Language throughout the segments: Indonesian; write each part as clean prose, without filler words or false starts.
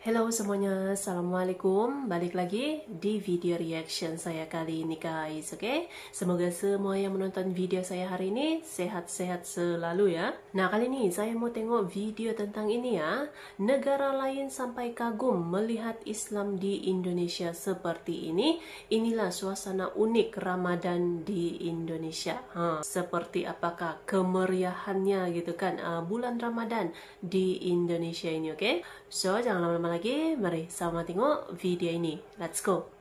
Halo semuanya, Assalamualaikum. Balik lagi di video reaction saya kali ini guys, oke? Semoga semua yang menonton video saya hari ini sehat-sehat selalu ya. Nah, kali ini saya mau tengok video tentang ini ya. Negara lain sampai kagum melihat Islam di Indonesia seperti ini. Inilah suasana unik Ramadan di Indonesia. Seperti apakah kemeriahannya gitu kan bulan Ramadan di Indonesia ini, oke? So, jangan lama-lama lagi, mari sama tengok video ini. Let's go.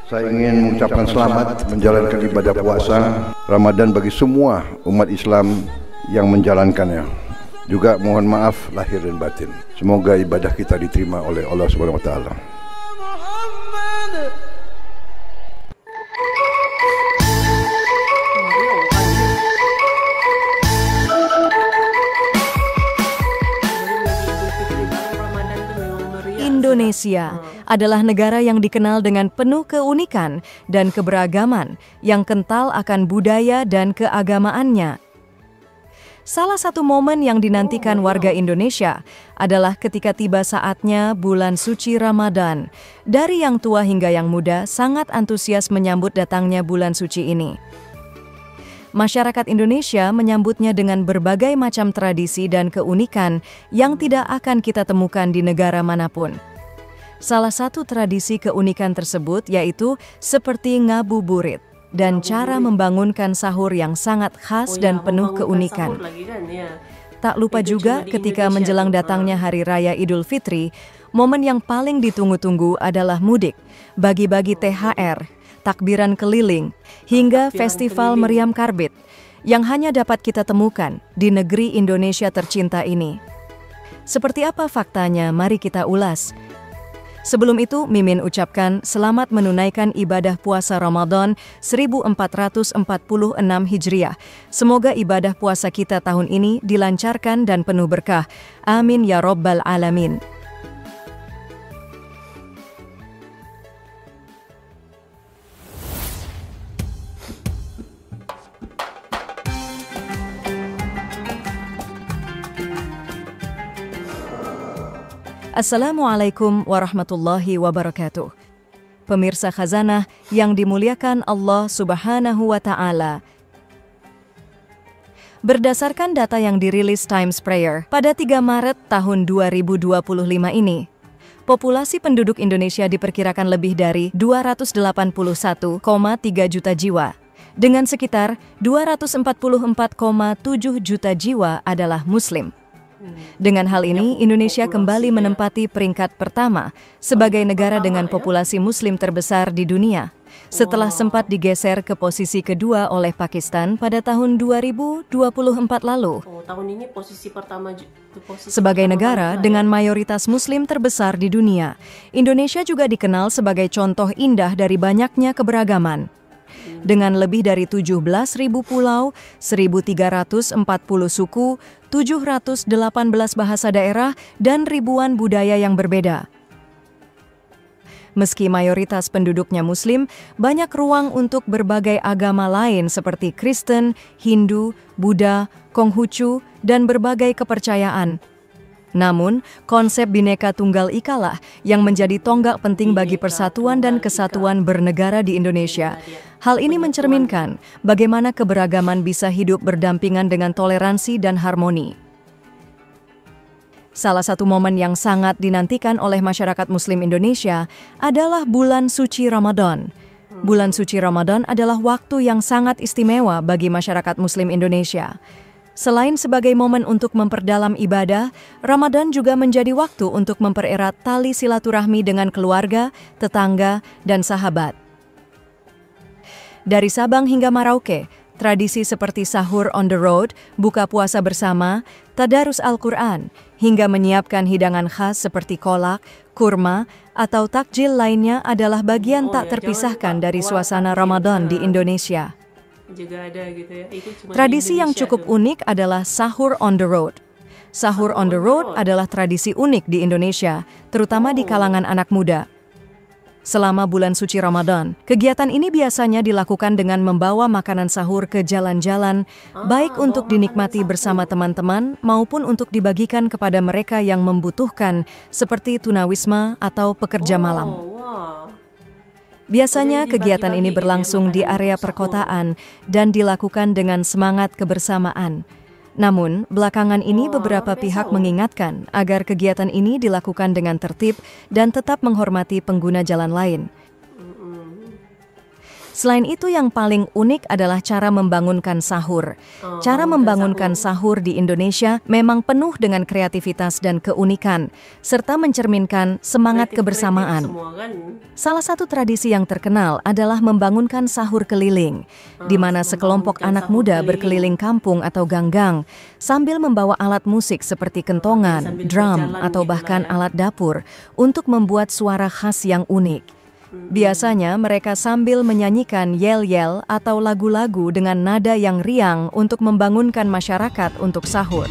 Saya ingin mengucapkan selamat menjalankan ibadah puasa Ramadan bagi semua umat Islam yang menjalankannya. Juga mohon maaf lahir dan batin. Semoga ibadah kita diterima oleh Allah Subhanahu wa taala. Indonesia adalah negara yang dikenal dengan penuh keunikan dan keberagaman yang kental akan budaya dan keagamaannya. Salah satu momen yang dinantikan warga Indonesia adalah ketika tiba saatnya bulan suci Ramadan. Dari yang tua hingga yang muda sangat antusias menyambut datangnya bulan suci ini. Masyarakat Indonesia menyambutnya dengan berbagai macam tradisi dan keunikan yang tidak akan kita temukan di negara manapun. Salah satu tradisi keunikan tersebut yaitu seperti ngabuburit dan cara membangunkan sahur yang sangat khas dan penuh keunikan. Tak lupa juga ketika menjelang datangnya Hari Raya Idul Fitri, momen yang paling ditunggu-tunggu adalah mudik, bagi-bagi THR, takbiran keliling, hingga festival meriam karbit yang hanya dapat kita temukan di negeri Indonesia tercinta ini. Seperti apa faktanya? Mari kita ulas. Sebelum itu, Mimin ucapkan selamat menunaikan ibadah puasa Ramadan 1446 Hijriah. Semoga ibadah puasa kita tahun ini dilancarkan dan penuh berkah. Amin ya Rabbal Alamin. Assalamualaikum warahmatullahi wabarakatuh. Pemirsa Khazanah yang dimuliakan Allah Subhanahu wa Ta'ala. Berdasarkan data yang dirilis Times Prayer pada 3 Maret tahun 2025 ini, populasi penduduk Indonesia diperkirakan lebih dari 281,3 juta jiwa, dengan sekitar 244,7 juta jiwa adalah Muslim. Dengan hal ini, Indonesia kembali menempati peringkat pertama sebagai negara dengan populasi Muslim terbesar di dunia, setelah sempat digeser ke posisi kedua oleh Pakistan pada tahun 2024 lalu. Sebagai negara dengan mayoritas Muslim terbesar di dunia, Indonesia juga dikenal sebagai contoh indah dari banyaknya keberagaman. Dengan lebih dari 17.000 pulau, 1.340 suku, 718 bahasa daerah, dan ribuan budaya yang berbeda. Meski mayoritas penduduknya Muslim, banyak ruang untuk berbagai agama lain seperti Kristen, Hindu, Buddha, Konghucu, dan berbagai kepercayaan. Namun, konsep Bhinneka Tunggal Ika lah yang menjadi tonggak penting bagi persatuan dan kesatuan bernegara di Indonesia. Hal ini mencerminkan bagaimana keberagaman bisa hidup berdampingan dengan toleransi dan harmoni. Salah satu momen yang sangat dinantikan oleh masyarakat Muslim Indonesia adalah bulan suci Ramadan. Bulan suci Ramadan adalah waktu yang sangat istimewa bagi masyarakat Muslim Indonesia. Selain sebagai momen untuk memperdalam ibadah, Ramadan juga menjadi waktu untuk mempererat tali silaturahmi dengan keluarga, tetangga, dan sahabat. Dari Sabang hingga Merauke, tradisi seperti sahur on the road, buka puasa bersama, tadarus Al-Quran, hingga menyiapkan hidangan khas seperti kolak, kurma, atau takjil lainnya adalah bagian tak terpisahkan dari suasana Ramadan di Indonesia. Tradisi yang cukup unik adalah sahur on the road. Sahur on the road adalah tradisi unik di Indonesia, terutama di kalangan anak muda. Selama bulan suci Ramadan, kegiatan ini biasanya dilakukan dengan membawa makanan sahur ke jalan-jalan, baik untuk dinikmati bersama teman-teman maupun untuk dibagikan kepada mereka yang membutuhkan, seperti tunawisma atau pekerja malam. Biasanya kegiatan ini berlangsung di area perkotaan dan dilakukan dengan semangat kebersamaan. Namun, belakangan ini beberapa pihak mengingatkan agar kegiatan ini dilakukan dengan tertib dan tetap menghormati pengguna jalan lain. Selain itu, yang paling unik adalah cara membangunkan sahur. Cara membangunkan sahur di Indonesia memang penuh dengan kreativitas dan keunikan, serta mencerminkan semangat kebersamaan. Salah satu tradisi yang terkenal adalah membangunkan sahur keliling, di mana sekelompok anak muda berkeliling kampung atau ganggang, sambil membawa alat musik seperti kentongan, drum, atau bahkan alat dapur, untuk membuat suara khas yang unik. Biasanya mereka sambil menyanyikan yel-yel atau lagu-lagu dengan nada yang riang untuk membangunkan masyarakat untuk sahur.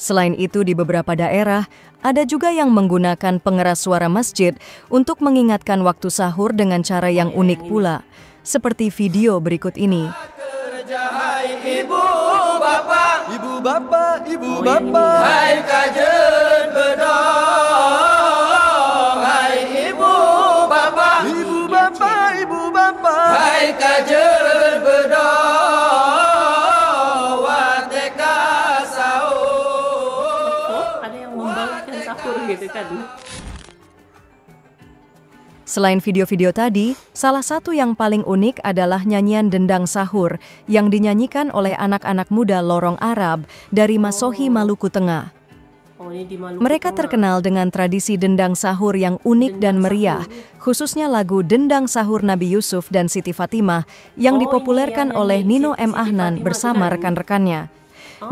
Selain itu, di beberapa daerah, ada juga yang menggunakan pengeras suara masjid untuk mengingatkan waktu sahur dengan cara yang unik pula, seperti video berikut ini. Ibu bapa, ibu bapa, ibu bapa, hai kajen bedong, hai ibu bapa, ibu bapa, ibu bapa, hai kajen bedong, wateka sahur. Ada yang membangunkan sahur gitu kan. Selain video-video tadi, salah satu yang paling unik adalah nyanyian dendang sahur yang dinyanyikan oleh anak-anak muda Lorong Arab dari Masohi, Maluku Tengah. Mereka terkenal dengan tradisi dendang sahur yang unik dan meriah, khususnya lagu Dendang Sahur Nabi Yusuf dan Siti Fatimah yang dipopulerkan oleh Nino M. Ahnan bersama rekan-rekannya.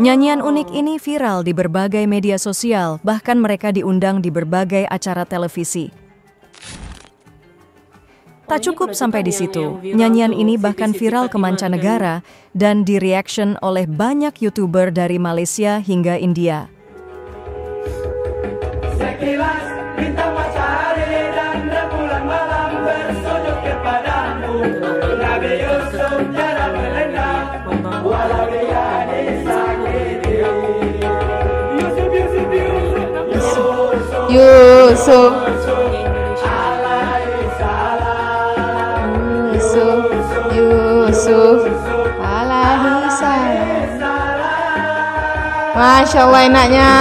Nyanyian unik ini viral di berbagai media sosial, bahkan mereka diundang di berbagai acara televisi. Tak cukup sampai di situ, nyanyian ini bahkan viral ke mancanegara dan di-reaction oleh banyak YouTuber dari Malaysia hingga India. Sekilas bintang matahari dan rembulan malam bersujud kepadamu, Nabi Yusuf jarang melengah, walau dia disakiti. Yusuf, Yusuf, Yusuf, Yusuf, Yusuf alaihi salam. Masya Allah enaknya.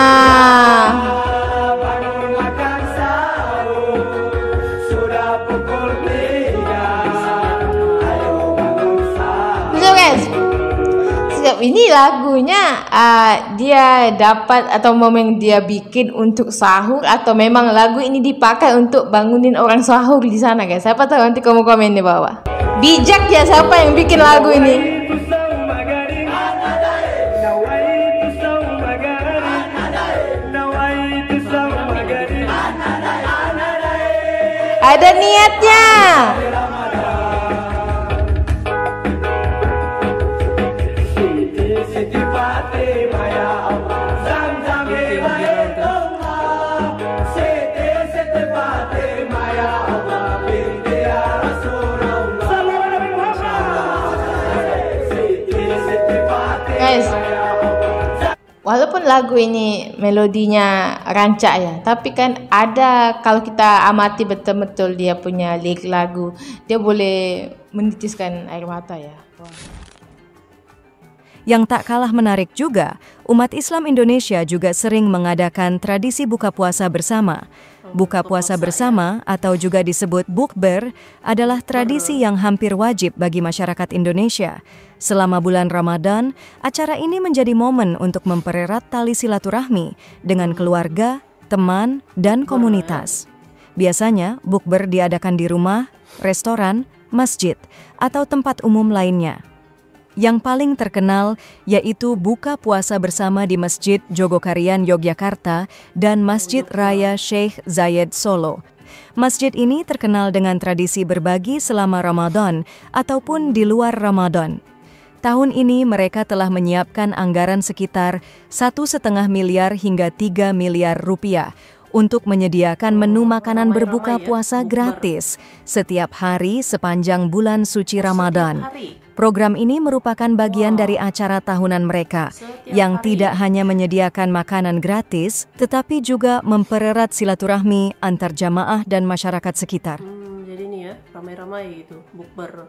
Ini lagunya dia dapat atau momen dia bikin untuk sahur atau memang lagu ini dipakai untuk bangunin orang sahur di sana, guys? Siapa tahu, nanti kamu komen di bawah. Bijak ya siapa yang bikin lagu ini? Ada niatnya. Guys, walaupun lagu ini melodinya rancak ya, tapi kan ada, kalau kita amati betul-betul dia punya lirik lagu, dia boleh menitiskan air mata ya. Yang tak kalah menarik juga, umat Islam Indonesia juga sering mengadakan tradisi buka puasa bersama. Buka puasa bersama atau juga disebut bukber adalah tradisi yang hampir wajib bagi masyarakat Indonesia. Selama bulan Ramadan, acara ini menjadi momen untuk mempererat tali silaturahmi dengan keluarga, teman, dan komunitas. Biasanya, bukber diadakan di rumah, restoran, masjid, atau tempat umum lainnya. Yang paling terkenal yaitu buka puasa bersama di Masjid Jogokarian Yogyakarta dan Masjid Raya Sheikh Zayed Solo. Masjid ini terkenal dengan tradisi berbagi selama Ramadan ataupun di luar Ramadan. Tahun ini mereka telah menyiapkan anggaran sekitar 1,5 miliar hingga 3 miliar rupiah untuk menyediakan menu makanan berbuka puasa gratis setiap hari sepanjang bulan suci Ramadan. Program ini merupakan bagian dari acara tahunan mereka yang tidak hanya menyediakan makanan gratis, tetapi juga mempererat silaturahmi antar jamaah dan masyarakat sekitar. Jadi nih ya, ramai-ramai gitu, bukber.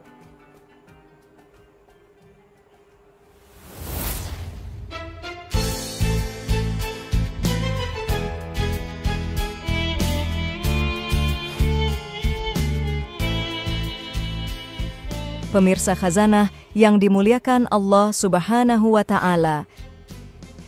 Pemirsa Khazanah yang dimuliakan Allah Subhanahu wa Ta'ala.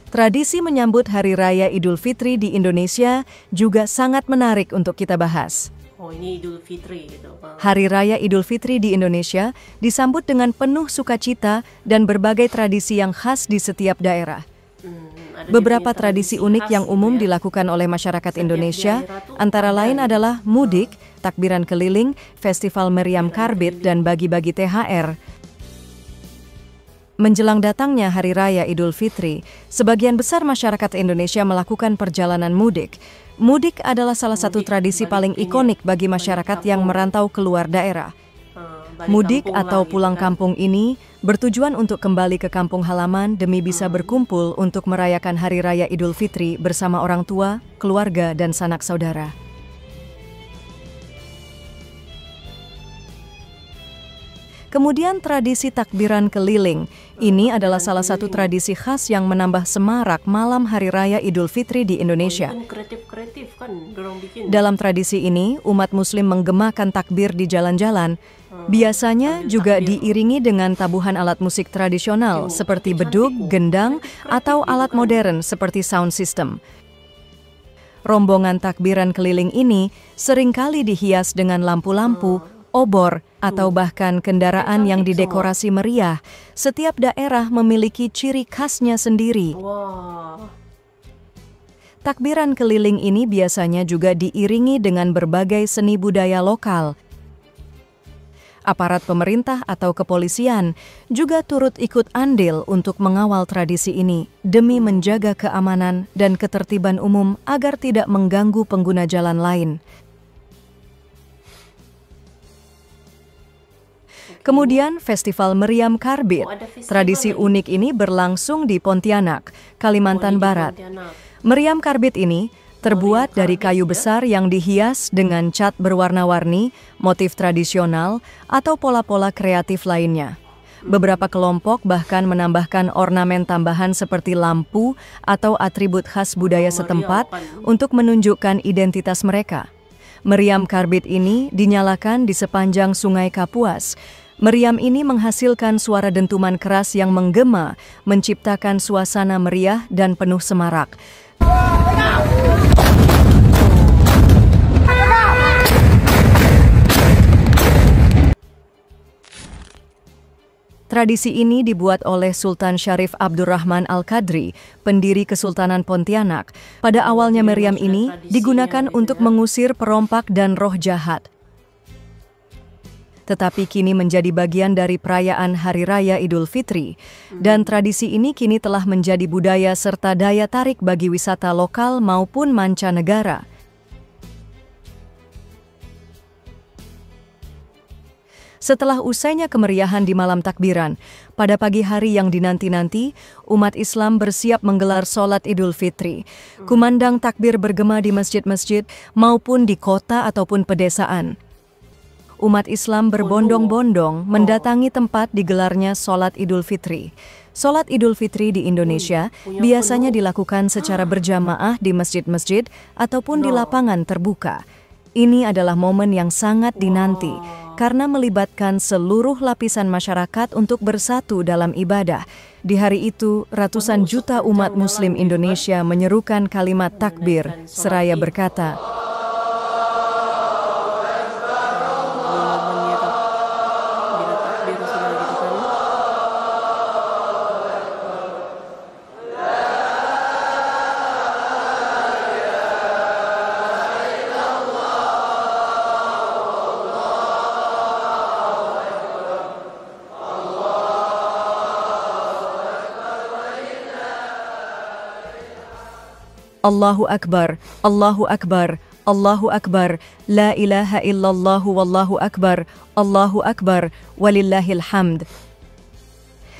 Tradisi menyambut Hari Raya Idul Fitri di Indonesia juga sangat menarik untuk kita bahas. Oh, ini Idul Fitri gitu. Hari Raya Idul Fitri di Indonesia disambut dengan penuh sukacita dan berbagai tradisi yang khas di setiap daerah. Beberapa tradisi unik yang umum dilakukan oleh masyarakat Indonesia, antara lain adalah mudik, takbiran keliling, festival meriam karbit, dan bagi-bagi THR. Menjelang datangnya Hari Raya Idul Fitri, sebagian besar masyarakat Indonesia melakukan perjalanan mudik. Mudik adalah salah satu tradisi paling ikonik bagi masyarakat yang merantau keluar daerah. Mudik atau pulang kampung ini bertujuan untuk kembali ke kampung halaman demi bisa berkumpul untuk merayakan Hari Raya Idul Fitri bersama orang tua, keluarga, dan sanak saudara. Kemudian tradisi takbiran keliling. Ini adalah salah satu tradisi khas yang menambah semarak malam Hari Raya Idul Fitri di Indonesia. Kreatif kan, dorong bikin. Dalam tradisi ini, umat muslim menggemakan takbir di jalan-jalan. Biasanya juga diiringi dengan tabuhan alat musik tradisional seperti bedug, gendang, atau alat modern seperti sound system. Rombongan takbiran keliling ini seringkali dihias dengan lampu-lampu, obor, atau bahkan kendaraan yang didekorasi meriah. Setiap daerah memiliki ciri khasnya sendiri. Takbiran keliling ini biasanya juga diiringi dengan berbagai seni budaya lokal. Aparat pemerintah atau kepolisian juga turut ikut andil untuk mengawal tradisi ini demi menjaga keamanan dan ketertiban umum agar tidak mengganggu pengguna jalan lain. Kemudian Festival Meriam Karbit. Tradisi unik ini berlangsung di Pontianak, Kalimantan Barat. Meriam Karbit ini terbuat dari kayu besar yang dihias dengan cat berwarna-warni, motif tradisional, atau pola-pola kreatif lainnya. Beberapa kelompok bahkan menambahkan ornamen tambahan seperti lampu atau atribut khas budaya setempat untuk menunjukkan identitas mereka. Meriam Karbit ini dinyalakan di sepanjang Sungai Kapuas. Meriam ini menghasilkan suara dentuman keras yang menggema, menciptakan suasana meriah dan penuh semarak. Tradisi ini dibuat oleh Sultan Syarif Abdurrahman Al-Qadri, pendiri Kesultanan Pontianak. Pada awalnya meriam ini digunakan untuk mengusir perompak dan roh jahat. Tetapi kini menjadi bagian dari perayaan Hari Raya Idul Fitri. Dan tradisi ini kini telah menjadi budaya serta daya tarik bagi wisata lokal maupun mancanegara. Setelah usainya kemeriahan di malam takbiran, pada pagi hari yang dinanti-nanti, umat Islam bersiap menggelar sholat Idul Fitri. Kumandang takbir bergema di masjid-masjid maupun di kota ataupun pedesaan. Umat Islam berbondong-bondong mendatangi tempat digelarnya sholat Idul Fitri. Sholat Idul Fitri di Indonesia biasanya dilakukan secara berjamaah di masjid-masjid ataupun di lapangan terbuka. Ini adalah momen yang sangat dinanti karena melibatkan seluruh lapisan masyarakat untuk bersatu dalam ibadah. Di hari itu, ratusan juta umat Muslim Indonesia menyerukan kalimat takbir seraya berkata, Allahu Akbar, Allahu Akbar, Allahu Akbar, la ilaha illallah wallahu akbar, Allahu Akbar, walillahil hamd.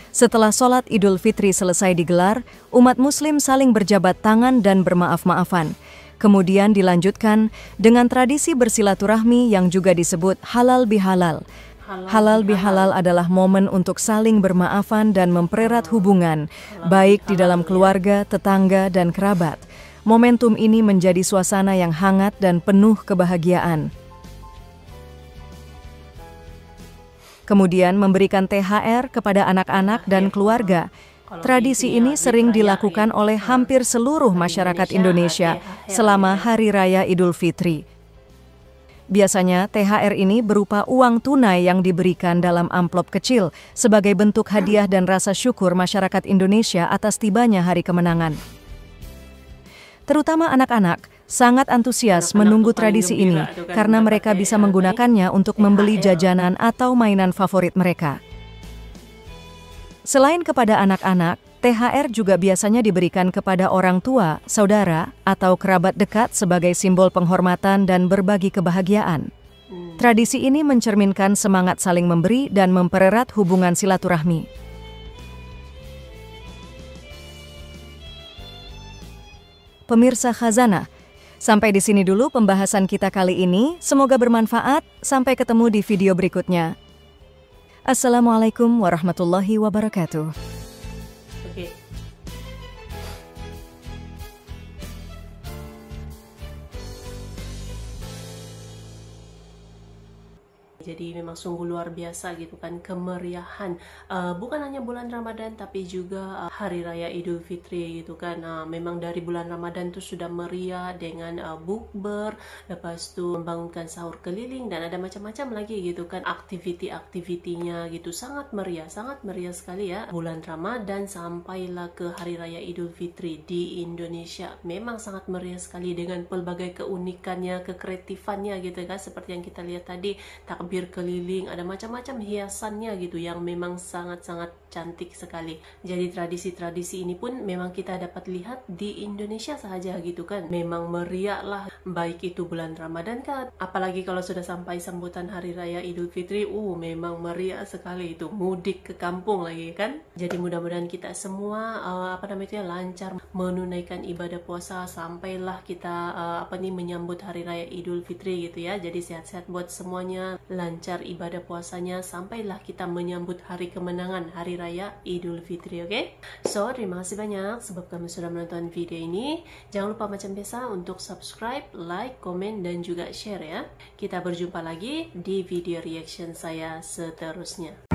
Setelah sholat Idul Fitri selesai digelar, umat muslim saling berjabat tangan dan bermaaf-maafan. Kemudian dilanjutkan dengan tradisi bersilaturahmi yang juga disebut halal bihalal. Halal bihalal adalah momen untuk saling bermaafan dan mempererat hubungan, baik di dalam keluarga, tetangga, dan kerabat. Momentum ini menjadi suasana yang hangat dan penuh kebahagiaan. Kemudian memberikan THR kepada anak-anak dan keluarga. Tradisi ini sering dilakukan oleh hampir seluruh masyarakat Indonesia selama Hari Raya Idul Fitri. Biasanya THR ini berupa uang tunai yang diberikan dalam amplop kecil sebagai bentuk hadiah dan rasa syukur masyarakat Indonesia atas tibanya hari kemenangan. Terutama anak-anak sangat antusias menunggu tradisi ini karena mereka bisa menggunakannya untuk membeli jajanan atau mainan favorit mereka. Selain kepada anak-anak, THR juga biasanya diberikan kepada orang tua, saudara, atau kerabat dekat sebagai simbol penghormatan dan berbagi kebahagiaan. Tradisi ini mencerminkan semangat saling memberi dan mempererat hubungan silaturahmi. Pemirsa Khazanah, sampai di sini dulu pembahasan kita kali ini. Semoga bermanfaat. Sampai ketemu di video berikutnya. Assalamualaikum warahmatullahi wabarakatuh. Oke. Jadi memang sungguh luar biasa gitu kan kemeriahan, bukan hanya bulan Ramadan tapi juga Hari Raya Idul Fitri gitu kan. Memang dari bulan Ramadan tuh sudah meriah dengan bukber, lepas tu membangunkan sahur keliling dan ada macam-macam lagi gitu kan aktiviti-aktivitinya gitu. Sangat meriah sekali ya bulan Ramadan sampailah ke Hari Raya Idul Fitri di Indonesia. Memang sangat meriah sekali dengan pelbagai keunikannya, kekreatifannya gitu kan, seperti yang kita lihat tadi, takbir keliling, ada macam-macam hiasannya gitu yang memang sangat-sangat cantik sekali. Jadi tradisi-tradisi ini pun memang kita dapat lihat di Indonesia saja gitu kan. Memang meriah lah, baik itu bulan Ramadan kan, apalagi kalau sudah sampai sambutan Hari Raya Idul Fitri, memang meriah sekali itu, mudik ke kampung lagi kan. Jadi mudah-mudahan kita semua lancar menunaikan ibadah puasa sampailah kita menyambut Hari Raya Idul Fitri gitu ya. Jadi sehat-sehat buat semuanya, lancar ibadah puasanya sampailah kita menyambut hari kemenangan Hari Raya Idul Fitri, oke? So, terima kasih banyak sebab kamu sudah menonton video ini. Jangan lupa macam biasa untuk subscribe, like, komen, dan juga share ya. Kita berjumpa lagi di video reaction saya seterusnya.